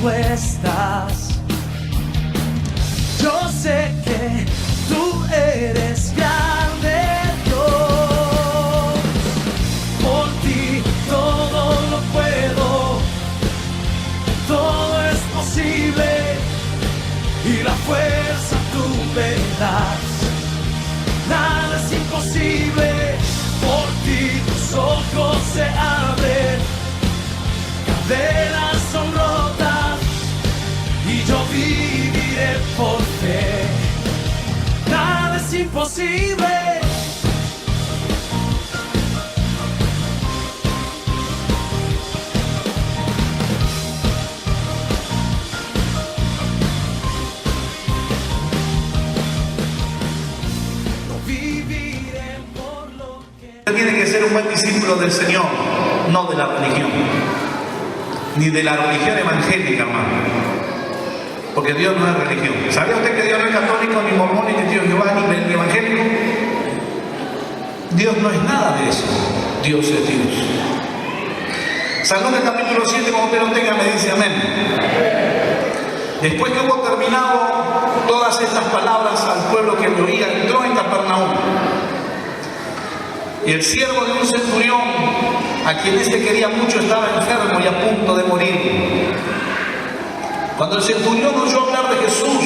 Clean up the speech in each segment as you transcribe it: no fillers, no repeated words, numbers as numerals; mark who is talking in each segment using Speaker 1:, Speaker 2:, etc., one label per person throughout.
Speaker 1: tú estás. Yo sé que tú eres grande, Dios. Por ti todo lo puedo, todo es posible, y la fuerza tú me das. Nada es imposible, por ti tus ojos se abren, cadenas son rotas, y yo viviré por fe. Nada es imposible.
Speaker 2: Tiene que ser un buen discípulo del Señor, no de la religión, ni de la religión evangélica, hermano, porque Dios no es religión. ¿Sabía usted que Dios no es católico, ni mormón, ni testigo de Jehová, ni evangélico? Dios no es nada de eso. Dios es Dios. Salmo del capítulo 7, como usted lo tenga, me dice amén. Después que hubo terminado todas estas palabras al pueblo que me oía, entró en Capernaum. Y el siervo de un centurión, a quien éste quería mucho, estaba enfermo y a punto de morir. Cuando el centurión oyó hablar de Jesús,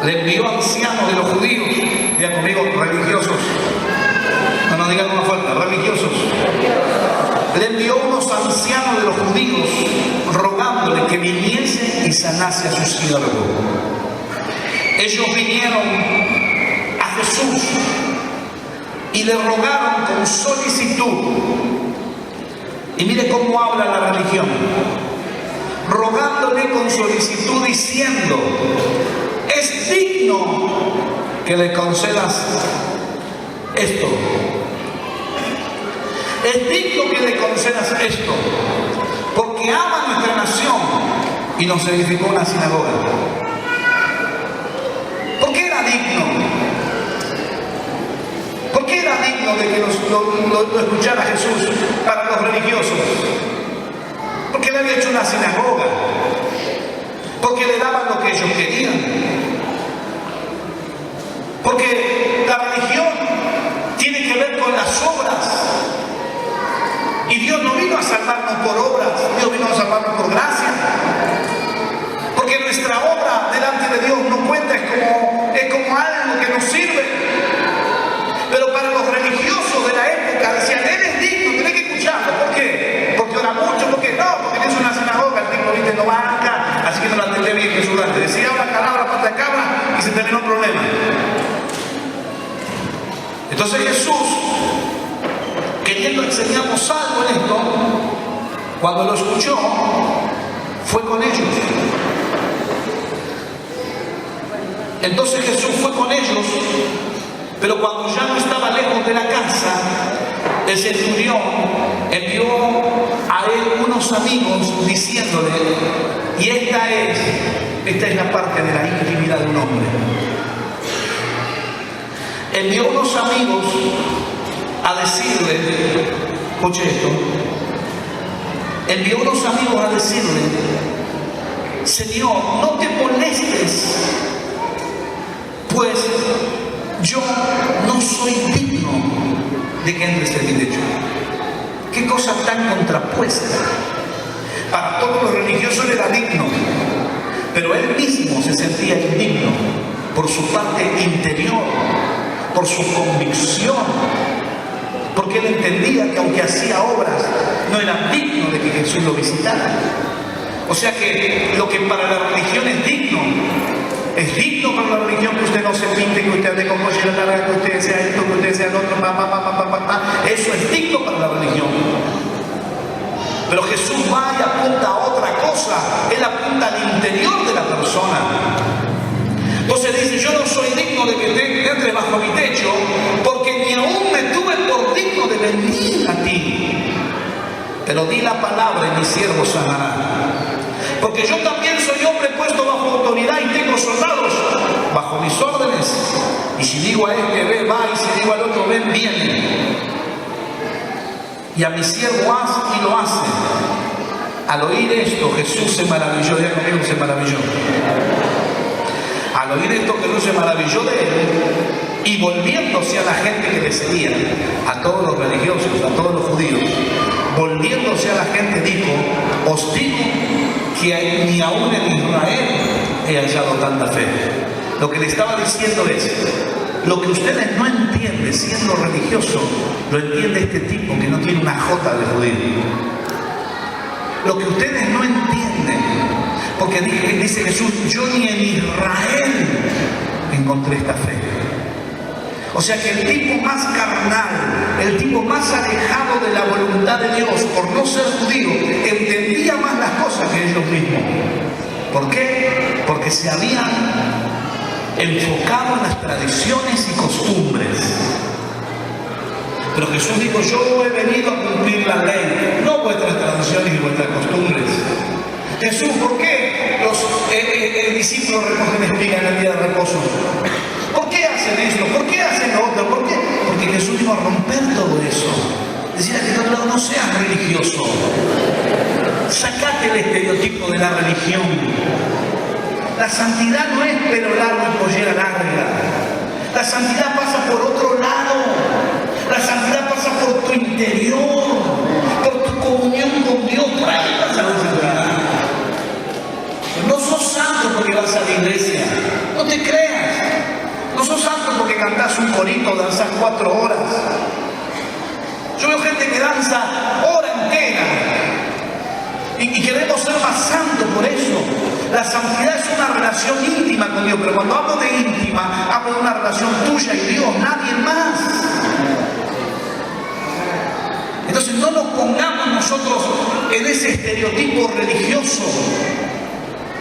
Speaker 2: le envió ancianos de los judíos, digan conmigo, religiosos, no digan una falta, religiosos. Le envió unos ancianos de los judíos, rogándole que viniese y sanase a su siervo. Ellos vinieron a Jesús y le rogaron con solicitud. Y mire cómo habla la religión, rogándole con solicitud, diciendo: es digno que le concedas esto. Es digno que le concedas esto, porque ama nuestra nación y nos edificó una sinagoga. ¿Por qué era digno? ¿Por qué era digno de que lo escuchara Jesús para los religiosos? Porque le había hecho una sinagoga, porque le daban lo que ellos querían, porque la religión tiene que ver con las obras, y Dios no vino a salvarnos por obras, Dios vino a salvarnos por gracia, porque nuestra obra delante de Dios no cuenta, es como algo que nos sirve. Pero para los religiosos de la época decían: él es digno, tenés que escucharlo. ¿Por qué? Porque ora mucho, porque no, porque es una sinagoga, el tipo viste no banca, así que no la atendé bien Jesús antes. Decía una palabra, pata de cabra, y se terminó el problema. Entonces Jesús, queriendo enseñarnos algo en esto, cuando lo escuchó, fue con ellos. Entonces Jesús fue con ellos. Pero cuando ya no estaba lejos de la casa, el centurión envió a él unos amigos diciéndole, y esta es la parte de la intimidad de un hombre. Envió unos amigos a decirle, escuche esto, envió unos amigos a decirle: Señor, no te molestes, pues yo no soy digno de que entres en mi lecho. Qué cosa tan contrapuesta. Para todos los religiosos él era digno, pero él mismo se sentía indigno por su parte interior, por su convicción, porque él entendía que aunque hacía obras no era digno de que Jesús lo visitara. O sea que lo que para la religión es digno para la religión, que usted no se pinte, que usted ande con mochila larga, que usted sea esto, que usted sea el otro, eso es digno para la religión. Pero Jesús va y apunta a otra cosa, él apunta al interior de la persona. Entonces dice: yo no soy digno de que entres bajo mi techo, porque ni aún me tuve por digno de venir a ti, pero di la palabra y mi siervo sanará. Porque yo también soy hombre puesto bajo autoridad y tengo soldados bajo mis órdenes. Y si digo a este ve, va, y si digo al otro ven, viene. Y a mi siervo haz y lo hace. Al oír esto, Jesús se maravilló. Ya conmigo, se maravilló. Al oír esto, Jesús se maravilló de él, y volviéndose a la gente que le seguía, a todos los religiosos, a todos los judíos, volviéndose a la gente dijo: os digo que ni aún en Israel he hallado tanta fe. Lo que le estaba diciendo es: lo que ustedes no entienden siendo religioso, lo entiende este tipo que no tiene una jota de judío. Lo que ustedes no entienden, porque dice Jesús: yo ni en Israel encontré esta fe. O sea que el tipo más carnal, el tipo más alejado de la voluntad de Dios, por no ser judío, entendía más las cosas que ellos mismos. ¿Por qué? Porque se habían enfocado en las tradiciones y costumbres. Pero Jesús dijo: yo he venido a cumplir la ley, no vuestras tradiciones y vuestras costumbres. Jesús, ¿por qué los discípulos recogen espiga en el día de reposo? ¿Por qué hacen esto? ¿Por qué hacen lo otro? ¿Por qué? Porque Jesús vino a romper todo eso. Decía que no seas religioso. Sacate el estereotipo de la religión. La santidad no es pelo largo y pollera larga. La santidad pasa por otro lado. La santidad pasa por tu interior, por tu comunión con Dios. Por ahí pasa la santidad. No sos santo porque vas a la iglesia. No te creas. No sos santo porque cantás un corito, danzás 4 horas. Yo veo gente que danza hora entera. Y queremos ser más santos por eso. La santidad es una relación íntima con Dios. Pero cuando hablo de íntima, hablo de una relación tuya y Dios, nadie más. Entonces no nos pongamos nosotros en ese estereotipo religioso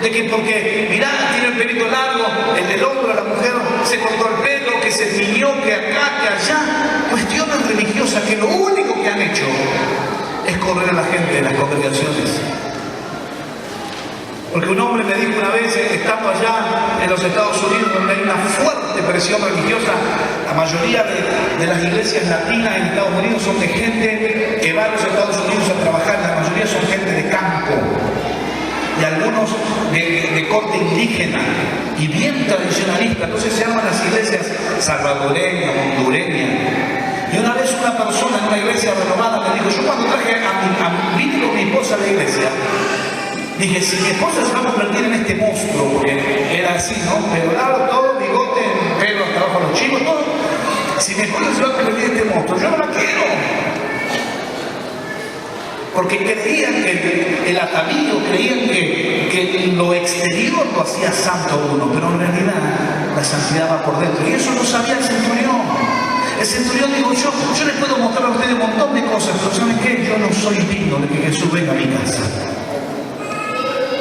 Speaker 2: de que porque, mirá, tiene el pelito largo, el del hombro, la mujer se cortó el pelo, que se tiñó, que acá, que allá. Cuestiones religiosas que lo único que han hecho es correr a la gente de las congregaciones. Porque un hombre me dijo una vez, estando allá en los Estados Unidos, donde hay una fuerte presión religiosa, la mayoría de las iglesias latinas en Estados Unidos son de gente que va a los Estados Unidos a trabajar, la mayoría son gente de campo, y algunos de corte indígena, y bien tradicionalista. Entonces se llaman las iglesias salvadoreñas, hondureñas. Y una vez una persona en una iglesia renovada me dijo: yo cuando traje vine con mi esposa a la iglesia, dije, si mi esposa se va a convertir en este monstruo, porque era así, ¿no? Pero largo, todo, bigote, pelo hasta abajo los chicos, todo. Si mi esposa se va a convertir en este monstruo, yo no la quiero. Porque creían que el atavío, creían que lo exterior lo hacía santo uno, pero en realidad la santidad va por dentro. Y eso lo sabía el centurión. El centurión dijo: yo les puedo mostrar a ustedes un montón de cosas, pero ¿saben qué? Yo no soy digno de que Jesús venga a mi casa.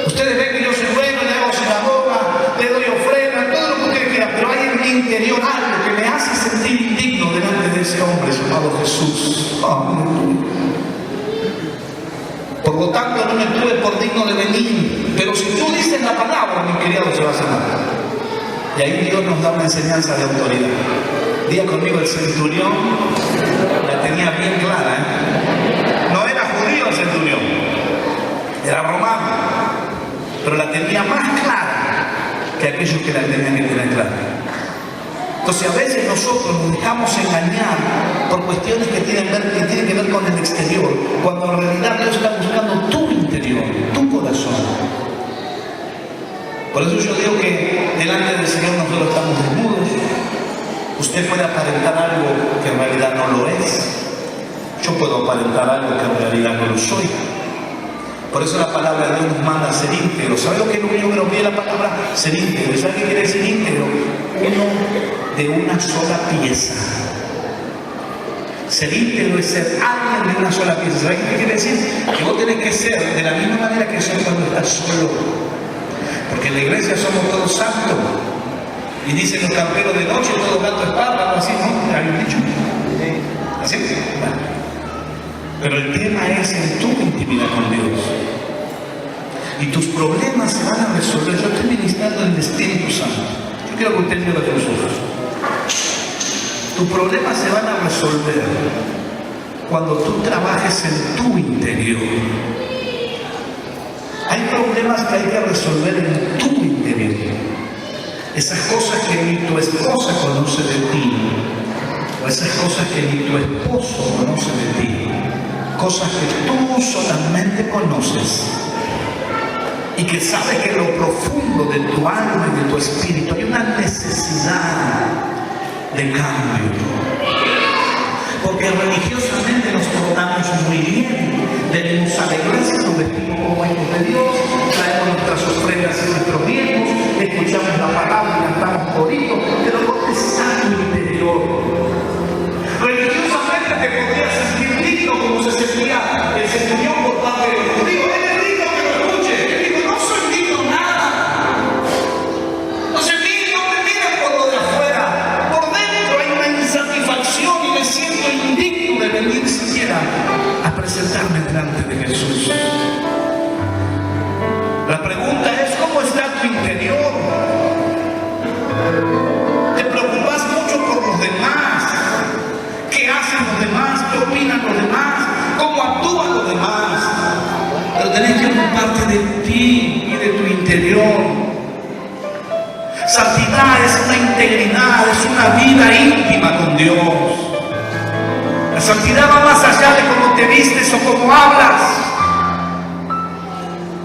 Speaker 2: Ustedes ven que yo soy bueno, le hago sinagoga, le doy ofrenda, todo lo que ustedes quieran, pero hay en mi interior algo que me hace sentir indigno delante de ese hombre llamado Jesús. Por lo tanto, no me tuve por digno de venir, pero si tú dices la palabra, mi criado se va a sanar. Y ahí Dios nos da una enseñanza de autoridad. Diga conmigo: el centurión la tenía bien clara, ¿eh? No era judío el centurión, era romano, pero la tenía más clara que aquellos que la tenían que tener clara. Entonces a veces nosotros nos dejamos engañar por cuestiones que tienen que ver con el exterior, cuando en realidad Dios está buscando tu interior, tu corazón. Por eso yo digo que delante del Señor nosotros estamos desnudos. Usted puede aparentar algo que en realidad no lo es. Yo puedo aparentar algo que en realidad no lo soy. Por eso la palabra de Dios nos manda a ser íntegro. ¿Sabe lo que es lo único que nos pide la palabra? Ser íntegro. ¿Sabe qué quiere decir íntegro? Uno de una sola pieza. Ser íntegro es ser alguien de una sola pieza. ¿Sabe qué quiere decir? Que vos tenés que ser de la misma manera que sos cuando estás solo. Porque en la iglesia somos todos santos. Y dicen los camperos de noche, todo gato es parra, algo así, ¿no? ¿Hay un dicho? ¿Así? Bueno. Pero el tema es en tu intimidad con Dios. Y tus problemas se van a resolver. Yo estoy ministrando el Espíritu Santo. Yo quiero que usted cierre los ojos. Tus problemas se van a resolver cuando tú trabajes en tu interior. Hay problemas que hay que resolver en tu interior. Esas cosas que ni tu esposa conoce de ti, o esas cosas que ni tu esposo conoce de ti, cosas que tú solamente conoces y que sabes que en lo profundo de tu alma y de tu espíritu hay una necesidad de cambio. Porque religiosamente nos portamos muy bien, venimos a la iglesia, nos vestimos como hijos de Dios, traemos nuestras ofrendas y nuestros diezmos, escuchamos la palabra y cantamos coritos, pero ¿dónde está tu interior? Religiosamente te podrías sentir digno como se sentía el centurión por parte de los judíos. Eres digno que lo escuche. Él dijo, no soy digno nada. No se miren, no me miren por lo de afuera. Por dentro hay una insatisfacción y me siento indigno de venir siquiera a presentarme delante de Jesús. La pregunta es, ¿cómo está tu interior? ¿Te preocupas mucho por los demás? ¿Qué hacen los demás? ¿Qué opinan los demás? ¿Cómo actúan los demás? Pero tenés que ocuparte de ti y de tu interior. Santidad es una integridad, es una vida íntima con Dios. La santidad va más allá de cómo te vistes o cómo hablas.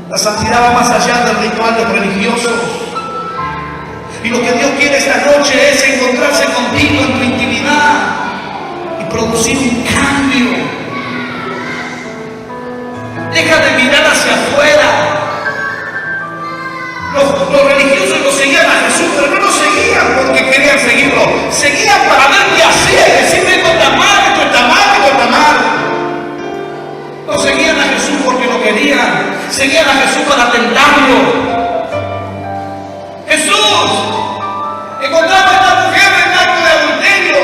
Speaker 2: La santidad va más allá de rituales religiosos. Y lo que Dios quiere esta noche es encontrarse contigo en tu intimidad y producir un cambio. Deja de mirar hacia afuera. Los religiosos lo seguían a Jesús, pero no lo seguían porque querían seguirlo. Seguían para ver qué hacía, decirle esto está mal, esto está mal, esto está mal. No seguían a Jesús porque lo querían. Seguían a Jesús para tentarlo. Jesús, encontramos a esta mujer en acto de adulterio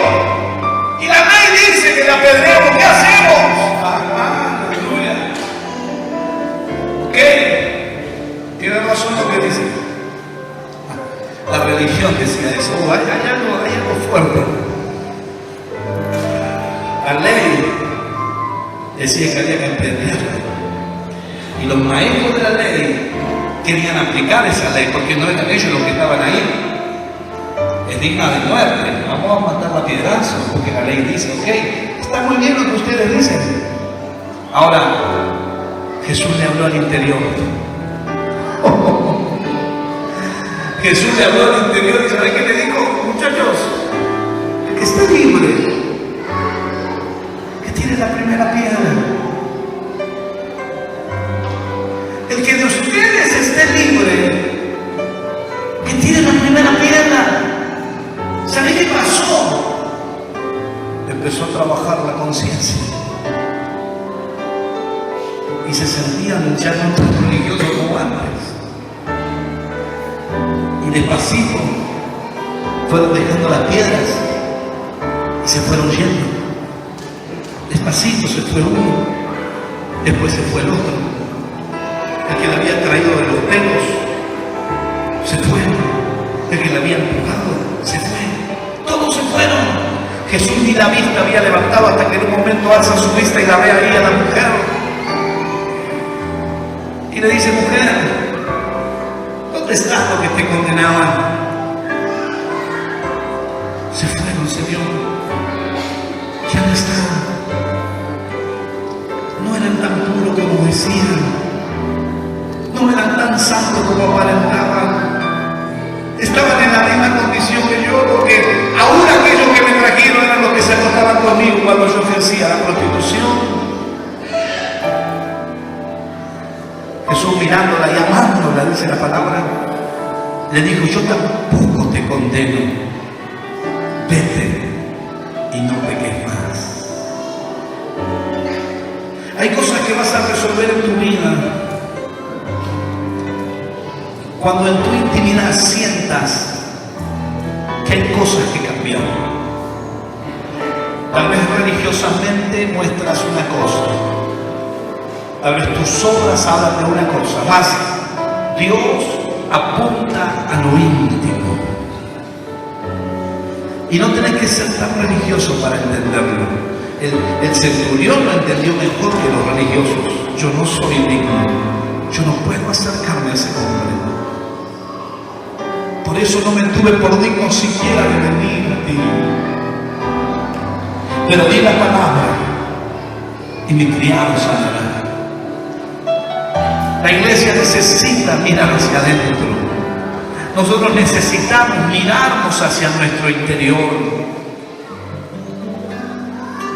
Speaker 2: y la ley dice que la apedreamos. ¿Qué hacemos? Aleluya. ¿Qué? Tiene razón lo que dice. La religión decía eso. Hay algo fuerte. La ley decía que había que apedrearla. Y los maestros de la ley querían aplicar esa ley porque no eran ellos los que estaban ahí. Es digna de muerte, vamos a matar a piedrazos porque la ley dice, ok, está muy bien lo que ustedes dicen. Ahora, Jesús le habló al interior. Jesús le habló al interior y ¿sabe qué le dijo? Muchachos, el que está libre, que tiene la primera piedra. El que de ustedes esté libre, que tiene la primera piedra. ¿Sabe qué pasó? Empezó a trabajar la conciencia. Y se sentían ya no tan religiosos como antes. Y despacito fueron dejando las piedras y se fueron yendo. Despacito se fue uno, después se fue el otro. El que le había traído de los pelos se fue. El que le había empujado se fue. Todos se fueron. Jesús ni la vista había levantado hasta que en un momento alza su vista y la ve ahí a la mujer. Y le dice, mujer, ¿dónde estás los que te condenaban? Se fueron, Señor. Ya no están. No eran tan puros como decían. No eran tan santos como aparentaban. Estaban en la misma condición que yo, porque aún aquellos que me trajeron eran los que se acostaban conmigo cuando yo ejercía la prostitución. Jesús mirándola y amándola, dice la palabra, le dijo, yo tampoco te condeno, vete y no peques más. Hay cosas que vas a resolver en tu vida cuando en tu intimidad sientas que hay cosas que cambiar. Tal vez religiosamente muestras una cosa, tal vez tus obras hablan de una cosa, más Dios apunta a lo íntimo. Y no tenés que ser tan religioso para entenderlo. El centurión lo entendió mejor que los religiosos. Yo no soy digno yo no puedo acercarme a ese hombre. Por eso no me tuve por digno siquiera de venir a ti. Pero di la palabra y mi criado sanará. La iglesia necesita mirar hacia adentro. Nosotros necesitamos mirarnos hacia nuestro interior.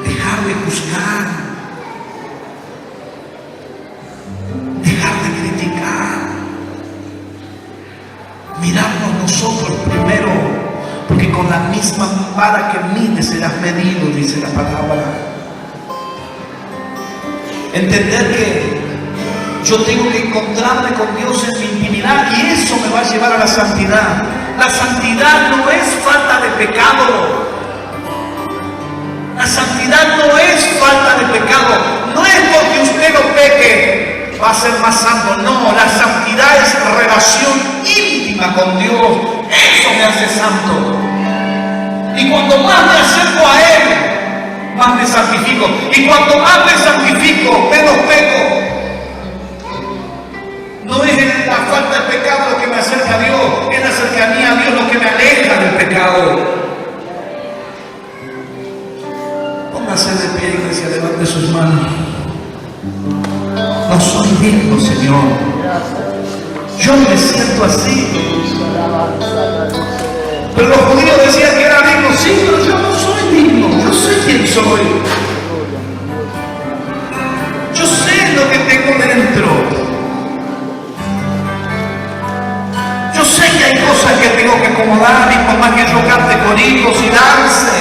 Speaker 2: Dejar de juzgar. Dejar de criticar. Mirarnos nosotros primero, porque con la misma vara que mides serás medido, dice la palabra. Entender que yo tengo que encontrarme con Dios en mi intimidad y eso me va a llevar a la santidad. La santidad no es falta de pecado. La santidad no es falta de pecado. No es porque usted no peque, va a ser más santo. No, la santidad es relación íntima con Dios. Eso me hace santo. Y cuando más me acerco a Él, más me santifico. Y cuando más me santifico, menos peco. No es la falta de pecado lo que me acerca a Dios, es la cercanía a Dios lo que me aleja del pecado. Póngase de pie, iglesia, levante sus manos. No soy digno, Señor. Yo me siento así. Pero los judíos decían que era digno. Sí, pero yo no soy digno. Yo sé quién soy. Yo sé lo que tengo dentro. Yo sé que hay cosas que tengo que acomodar y por más que yo cante coritos y dance,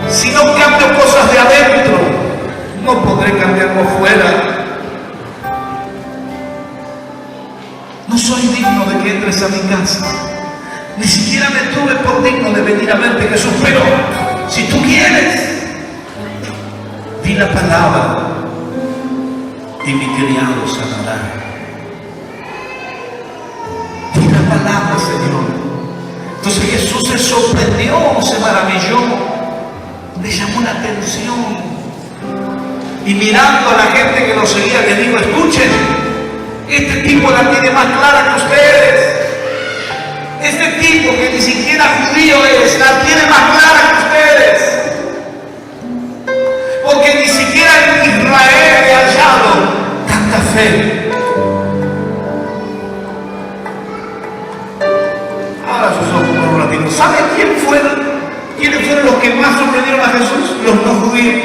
Speaker 2: si no cambio cosas de adentro, no podré cambiar por fuera. No soy digno de que entres a mi casa. Ni siquiera me tuve por digno de venir a verte, Jesús, pero si tú quieres, di la palabra y mi criado sanará. Palabra, Señor. Entonces Jesús se sorprendió, se maravilló, le llamó la atención y mirando a la gente que lo seguía le dijo: escuchen, este tipo la tiene más clara que ustedes. Este tipo que ni siquiera judío es, la tiene más clara que ustedes, porque ni siquiera en Israel he hallado tanta fe. ¿Sabe quiénes fueron los que más sorprendieron a Jesús? Los no judíos.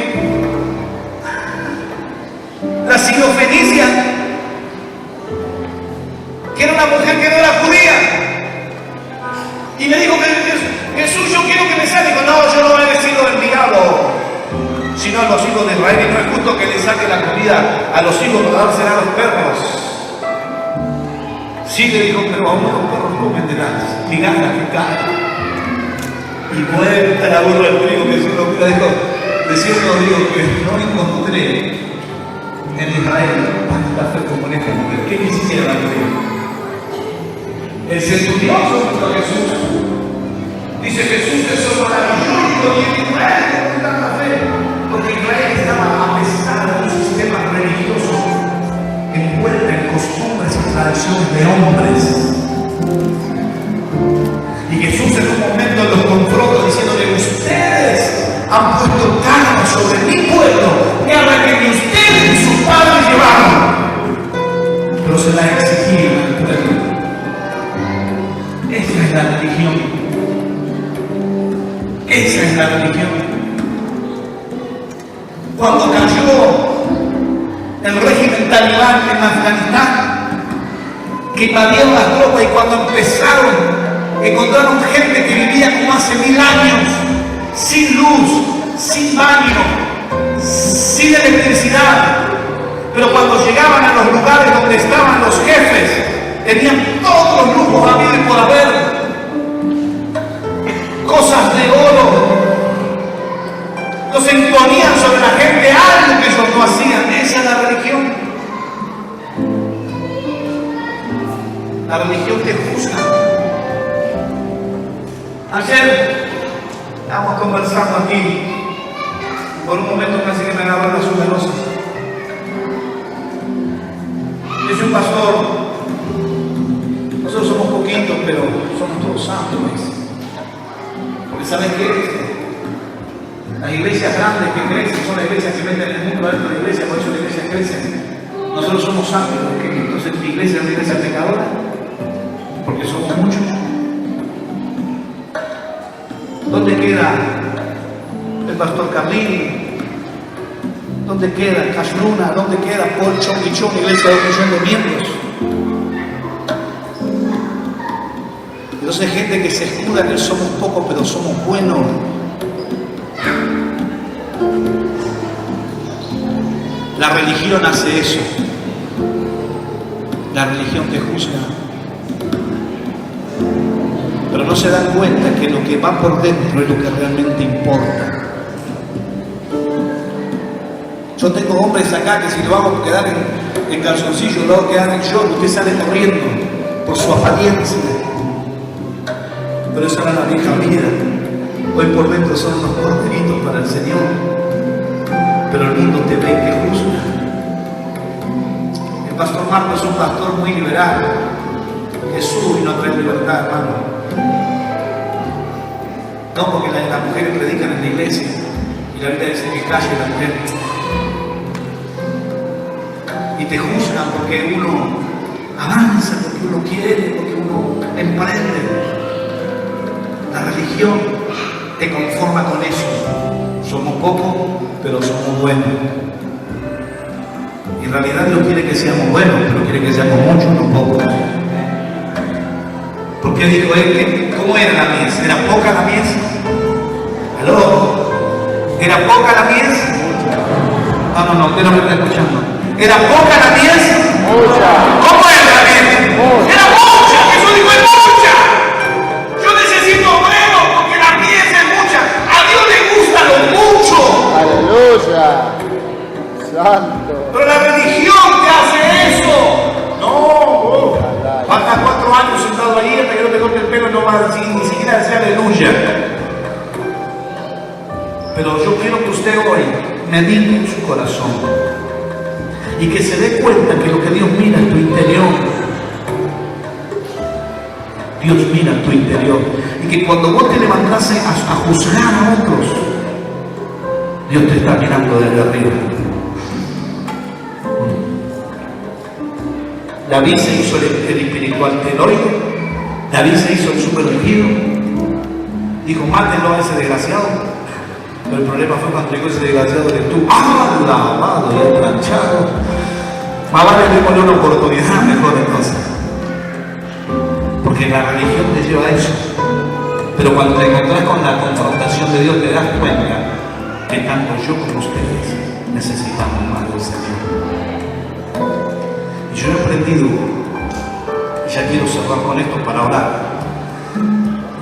Speaker 2: La sirofenicia, que era una mujer que no era judía, y le dijo: Jesús, yo quiero que me sane. Dijo: no, yo no he sido enviado sino a los hijos de Israel, y no es justo que le saque la comida a los hijos para dársela a los perros. Sí, le dijo: pero a uno los perros comen de las migajas que caen. Y vuelta la burra del trigo, que Jesús lo dijo, diciendo: digo que no encontré en Israel tanta fe como en esta mujer. ¿Qué quisiera creer? El centurioso junto a Jesús dice: Jesús es maravilloso y en Israel no hay tanta fe, porque Israel estaba apestada de un sistema religioso envuelta en costumbres y tradiciones de hombres. Y Jesús en un momento los confronta diciéndole: ustedes han puesto carga sobre mi pueblo, tierra que ni ustedes ni sus padres llevaron, pero se la exigieron al pueblo. Esa es la religión. Esa es la religión. Cuando cayó el régimen talibán en Afganistán, que invadieron las tropas, y cuando encontraron gente que vivía como hace 1000 años, sin luz, sin baño, sin electricidad, pero cuando llegaban a los lugares donde estaban los jefes, tenían todos los lujos habidos y por haber, cosas de oro, los imponían sobre la gente algo que ellos no hacían. Esa es la religión. La religión te juzga. Ayer estábamos conversando aquí, por un momento casi que me agarró la suberosa. soy pastor. Nosotros somos poquitos, pero somos todos santos. Porque ¿saben qué? Las iglesias grandes que crecen son las iglesias que meten el mundo adentro de la iglesia, por eso las iglesias crecen. Nosotros somos santos, entonces mi iglesia es una iglesia pecadora, porque somos muchos. ¿Dónde queda el pastor Carlini? ¿Dónde queda Cash Luna? ¿Dónde queda Paul Chonguichón, iglesia de 1 millón de miembros? Entonces hay gente que se escuda que somos pocos, pero somos buenos. La religión hace eso. La religión te juzga. Pero no se dan cuenta que lo que va por dentro es lo que realmente importa. Yo tengo hombres acá que si lo hago quedar en calzoncillo, lo hago quedar en short, usted sale corriendo por su apariencia. Pero esa era la vieja vida. Hoy por dentro son unos corderitos para el Señor. Pero el mundo te ve y te juzga. El pastor Marco es un pastor muy liberal. Jesús vino a traer libertad, hermano. No porque las mujeres predican en la iglesia y la Biblia dice que calle la mujer. Y te juzgan porque uno avanza, porque uno quiere, porque uno emprende. La religión te conforma con eso. Somos pocos, pero somos buenos. Y en realidad Dios quiere que seamos buenos, pero quiere que seamos muchos, no pocos. Porque dijo él, ¿cómo era la mies? ¿Era poca la mies? ¿Aló? ¿Era poca la mies? No, usted no me está escuchando. ¿Era poca la mies?
Speaker 3: Mucha.
Speaker 2: ¿Cómo era la mies?
Speaker 3: Mucha.
Speaker 2: Era mucha, Jesús dijo es mucha. Yo necesito bueno porque la mies es mucha. A Dios le gusta lo mucho.
Speaker 3: Aleluya. Santo.
Speaker 2: Pero la religión te hace eso. No. Falta 4 años sentado ahí hasta que no te corte el pelo, no vas a decir, ni siquiera decir aleluya. Pero yo quiero que usted hoy medite en su corazón y que se dé cuenta que lo que Dios mira es tu interior. Dios mira tu interior. Y que cuando vos te levantás a juzgar a otros, Dios te está mirando desde arriba. David se hizo el espiritual teloide. David se hizo el super ungido. Dijo, mátenlo a ese desgraciado. Pero el problema fue cuando llegó ese desgraciado que tú, lavado y planchado. Más vale démosle una oportunidad mejor entonces. Porque la religión te lleva a eso. Pero cuando te encontrás con la confrontación de Dios, te das cuenta que tanto yo como ustedes necesitamos más del Señor. Y yo he aprendido, y ya quiero cerrar con esto para orar,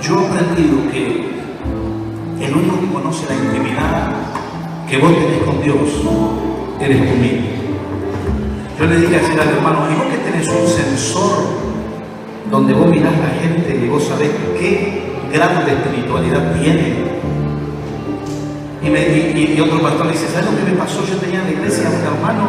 Speaker 2: yo he aprendido que el único que conoce la intimidad que vos tenés con Dios eres tú mismo. Yo le dije ayer al hermano, ¿y vos que tenés un sensor donde vos mirás a la gente y vos sabés qué grado de espiritualidad tiene? Y otro pastor le dice, ¿sabes lo que me pasó? Yo tenía en la iglesia un hermano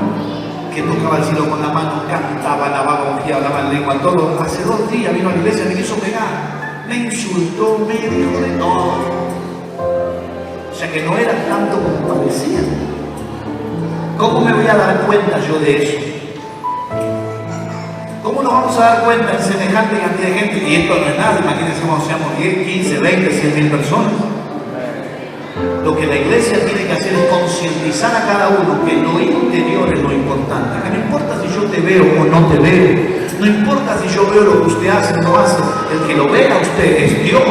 Speaker 2: que tocaba el cielo con la mano, cantaba, alababa, ungía, hablaba en lengua, todo. Hace 2 días vino a la iglesia, me quiso pegar, me insultó, me dijo de todo. O sea que no era tanto como parecía. ¿Cómo me voy a dar cuenta yo de eso? ¿Cómo nos vamos a dar cuenta en semejante cantidad de gente? Y esto no es nada, imagínense cómo seamos 10, 15, 20, 100.000 personas. Lo que la iglesia tiene que hacer es concientizar a cada uno que lo interior es lo importante. Que no importa si yo te veo o no te veo. No importa si yo veo lo que usted hace o no hace. El que lo vea a usted es Dios.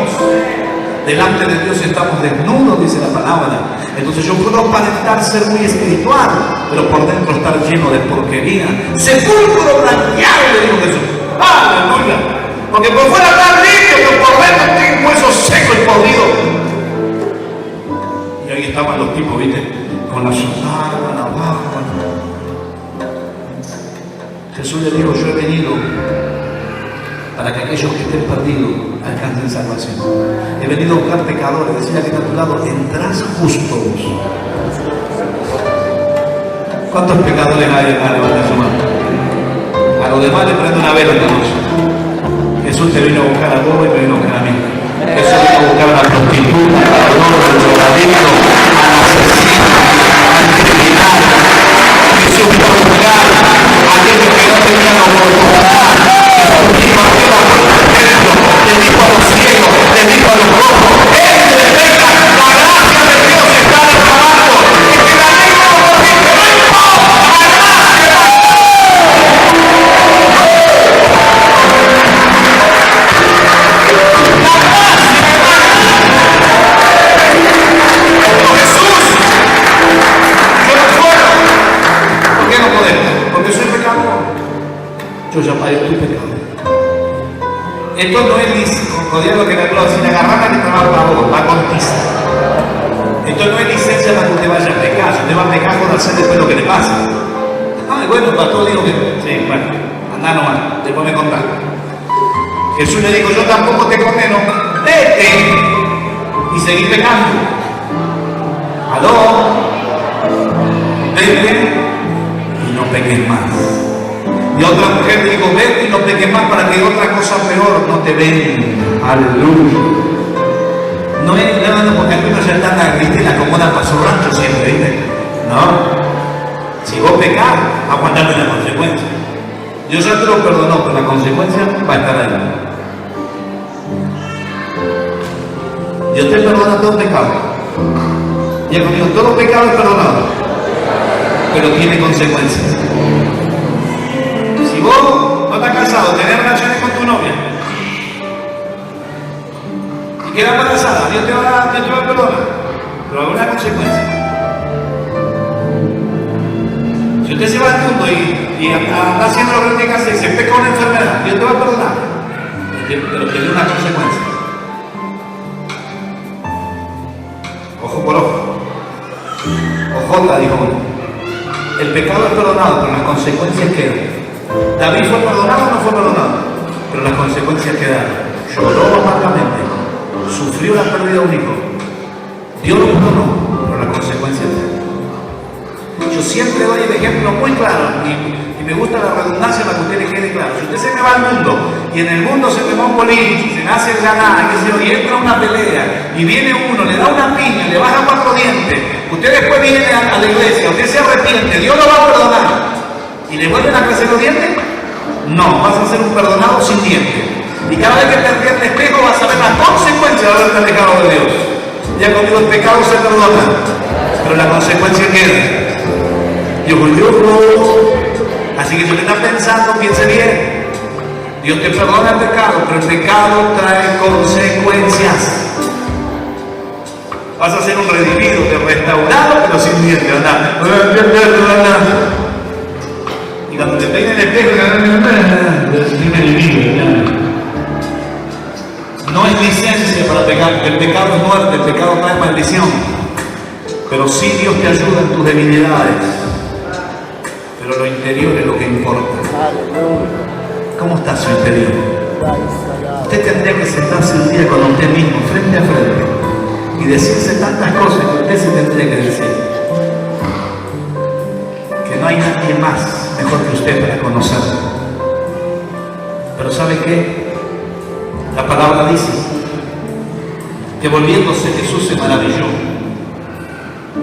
Speaker 2: Delante de Dios estamos desnudos, dice la palabra. Entonces yo puedo aparentar ser muy espiritual, pero por dentro estar lleno de porquería. Sepulcro blanqueado, le dijo Jesús. ¡Aleluya! Porque por fuera está limpio, pero por dentro tengo hueso seco y podrido. Y ahí estaban los tipos, ¿viste? Con la sudada, la barba. Jesús le dijo, yo he venido para que aquellos que estén perdidos alcancen salvación. He venido a buscar pecadores, decirle que está a tu lado, entrás justos. ¿Cuántos pecadores hay acá? Levanta su mano. los demás le prende una vela esta noche. Jesús te vino a buscar a vos y me vino a buscar a mí. Jesús vino a buscar a la prostituta, al ladrón, al drogadicto, al asesino, al criminal. Jesús vino a buscar a aquellos que no tenían oportunidad. Jesús vino a abrir la puerta del templo, le dijo a los ciegos, le dijo a los rojos, entre, venga, la gracia de Dios está derramando. Y que la ley no lo dice, no importa, la gracia. Jesús, yo no puedo. ¿Por qué no podemos? Porque soy pecador. Yo ya pagué tu pecado. Esto no es lícito, lo que me habló, sin agarrar que trabaja para vos, va con tiza. Esto no es licencia para que usted vaya a pecar. Si usted va a pecar con hacer después lo que le pasa. Ay, bueno, el pastor dijo que sí, bueno, anda nomás, después me contás. Jesús le dijo, yo tampoco te condeno, vete y seguí pecando. Aló, vete y no peques más. Y otra mujer le dijo, vete y no peques más para que otra cosa peor no te venga. Aleluya. No es nada porque algunos ya están la la acomodan para su rancho siempre, ¿viste? No. Si vos pecás, aguantarte la consecuencia. Dios ya te lo perdonó, pero la consecuencia va a estar ahí. Dios te perdona todo pecado. Y conmigo, todo pecado es perdonado, pero tiene consecuencias. Si vos no estás casado, tenés relaciones con tu novia y quedas embarazada, Dios te va a perdonar, pero hay una consecuencia. Si usted se va al mundo y anda haciendo lo que tiene que hacer y se peca una enfermedad, Dios te va a perdonar, pero tiene una consecuencia. Ojo por ojo. Ojota, dijo uno. El pecado es perdonado, pero las consecuencias quedan. David fue perdonado o no fue perdonado, pero las consecuencias quedaron. Lloró amargamente, sufrió la pérdida de un hijo. Dios lo perdonó, pero las consecuencias quedaron. Yo siempre doy el ejemplo muy claro y me gusta la redundancia para que a usted le quede claro. Si usted se me va al mundo y en el mundo se me va un boliche, se me hace el ganar, y entra una pelea y viene uno, le da una piña, le baja 4 dientes, usted después viene a la iglesia, usted se arrepiente, Dios lo va a perdonar y le vuelven a crecer los dientes. No, vas a ser un perdonado sin dientes. Y cada vez que te ríes el espejo vas a ver las consecuencias de haberte alejado de Dios. Ya conmigo el pecado se perdona, pero la consecuencia queda. Dios volvió. Así que si usted está pensando, piense bien. Dios te perdona el pecado, pero el pecado trae consecuencias. Vas a ser un redimido, te restaurado, pero sin dientes, ¿verdad? Y cuando te peine el espejo, no es licencia para pecar, el pecado es muerte, el pecado trae maldición. Pero sí Dios te ayuda en tus debilidades. Pero lo interior es lo que importa. ¿Cómo está su interior? Usted tendría que sentarse un día con usted mismo, frente a frente, y decirse tantas cosas que usted se tendría que decir. Que no hay nadie más mejor que usted para conocerlo. Pero ¿sabe qué? La palabra dice que volviéndose Jesús se maravilló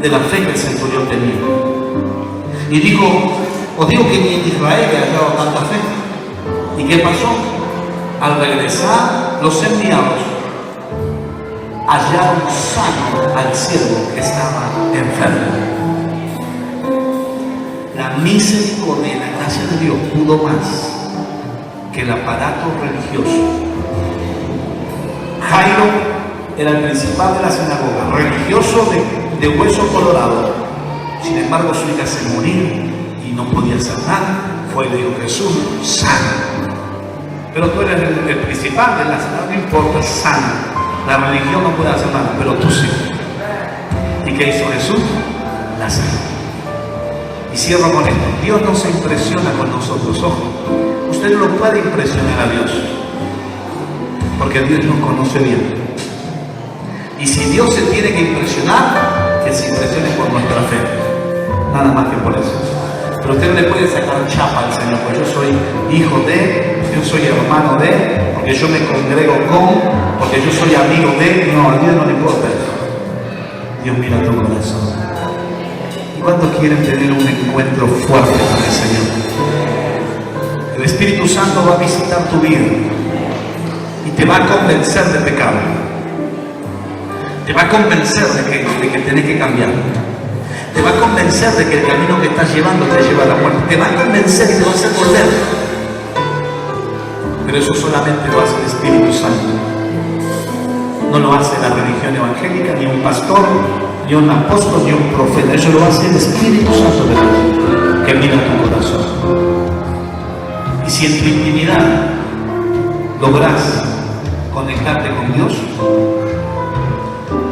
Speaker 2: de la fe que el centurión tenía. Y dijo, os digo que ni en Israel he hallado tanta fe. ¿Y qué pasó? Al regresar los enviados hallaron sano al siervo que estaba enfermo. La misericordia y la gracia de Dios pudo más que el aparato religioso. Jairo era el principal de la sinagoga, religioso de hueso colorado. Sin embargo, su hija se moría y no podía hacer nada. Fue y le dijo, Jesús, sana. Pero tú eres el principal de la sinagoga, no importa, sana. La religión no puede hacer nada, pero tú sí. ¿Y qué hizo Jesús? La sanó. Y cierro con esto. Dios no se impresiona con nosotros, ojo. Usted no lo puede impresionar a Dios, porque Dios nos conoce bien. Y si Dios se tiene que impresionar, que se impresione por nuestra fe. Nada más que por eso. Pero usted no le puede sacar chapa al Señor, porque yo soy hijo de, yo soy hermano de, porque yo me congrego con, porque yo soy amigo de. No, a Dios no le importa eso. Dios mira tu corazón. ¿Y cuántos quieren tener un encuentro fuerte con el Señor? El Espíritu Santo va a visitar tu vida y te va a convencer de pecado. Te va a convencer de que tenés que cambiar. Te va a convencer de que el camino que estás llevando te lleva a la muerte. Te va a convencer y te va a hacer volver. Pero eso solamente lo hace el Espíritu Santo. No lo hace la religión evangélica, ni un pastor, ni un apóstol, ni un profeta. Eso lo hace el Espíritu Santo de Dios, que mira tu corazón. Y si en tu intimidad logras conectarte con Dios,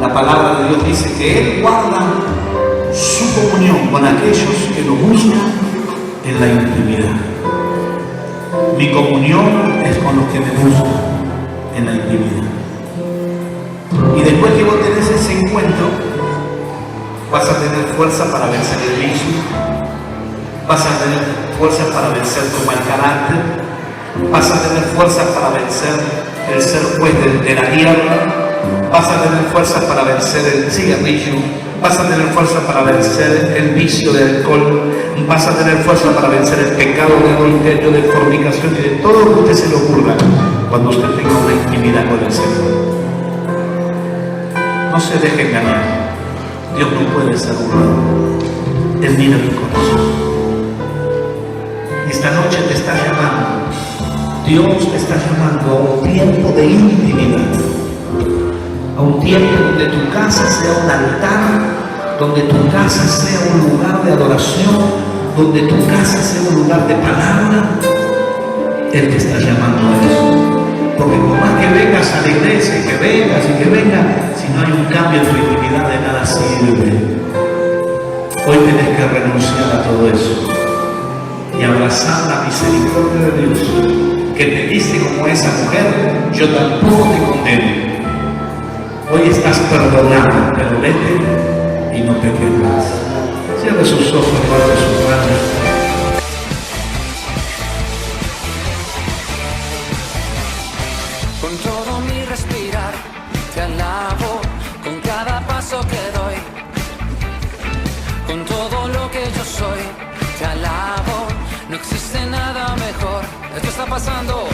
Speaker 2: la palabra de Dios dice que Él guarda su comunión con aquellos que lo buscan en la intimidad. Mi comunión es con los que me buscan en la intimidad. Y después que vos tenés ese encuentro, vas a tener fuerza para vencer el vicio, vas a tener fuerza para vencer tu mal carácter, vas a tener fuerza para vencer el ser juez de la guerra, vas a tener fuerza para vencer el cigarrillo, vas a tener fuerza para vencer el vicio de alcohol, vas a tener fuerza para vencer el pecado de adulterio, de fornicación y de todo lo que a usted se le ocurra cuando usted tenga una intimidad con el Señor. No se deje engañar. Dios no puede ser burlado. Él mira tu corazón. Y esta noche te está llamando. Dios te está llamando a un tiempo de intimidad. A un tiempo donde tu casa sea un altar, donde tu casa sea un lugar de adoración, donde tu casa sea un lugar de palabra. Él te está llamando a eso. Porque por más que vengas a la iglesia y que vengas, si no hay un cambio en tu intimidad, de nada sirve. Hoy tenés que renunciar a todo eso y abrazar la misericordia de Dios, que te dice como esa mujer: yo tampoco te condeno. Hoy estás perdonado, pero vete y no peques más. Cierre sus ojos, guarde sus manos.
Speaker 1: Con todo mi respirar te alabo, con cada paso que doy, con todo lo que yo soy te alabo. No existe nada mejor. Esto está pasando.